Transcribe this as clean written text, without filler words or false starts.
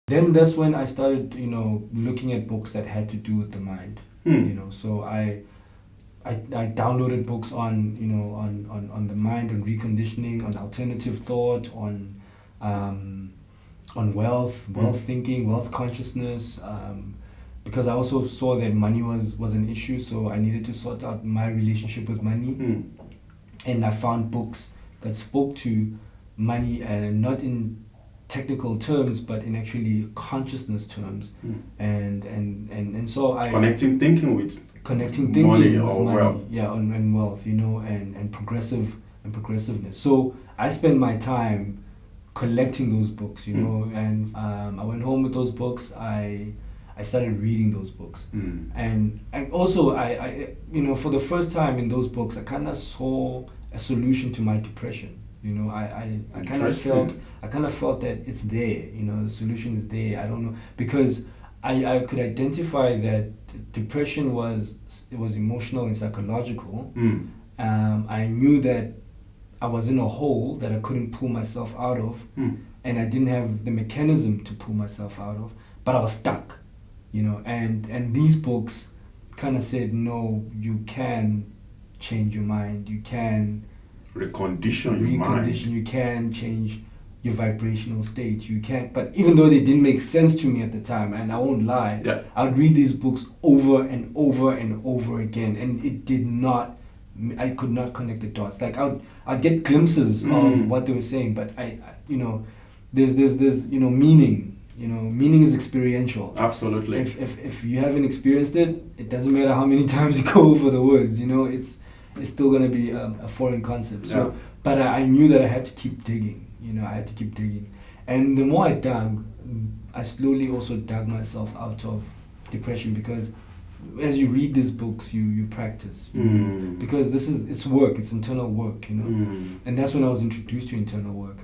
Then that's when I started, looking at books that had to do with the mind. So I downloaded books on the mind, on reconditioning, on alternative thought, on wealth thinking, wealth consciousness, because I also saw that money was an issue, so I needed to sort out my relationship with money. And I found books that spoke to money, and not in technical terms, but in actually consciousness terms. And so I connecting thinking with money or money, wealth. and wealth, and progressiveness. So I spent my time collecting those books, and I went home with those books. I started reading those books, and also I for the first time in those books, I kind of saw a solution to my depression. I kind of felt that it's there. The solution is there. I don't know, because I could identify that depression was emotional and psychological. I knew that I was in a hole that I couldn't pull myself out of, and I didn't have the mechanism to pull myself out of, but I was stuck. And these books kind of said, no, you can change your mind. You can recondition your mind. You can change your vibrational state. You can, but even though they didn't make sense to me at the time, and I won't lie, I would read these books over and over and over again, and it did not. I could not connect the dots. Like I'd get glimpses of what they were saying, but there's meaning. Meaning is experiential. Absolutely. If you haven't experienced it, it doesn't matter how many times you go over the words. It's still gonna be a foreign concept. So, but I knew that I had to keep digging. I had to keep digging, and the more I dug, I slowly also dug myself out of depression, because as you read these books, you practice, because it's work. It's internal work. And that's when I was introduced to internal work.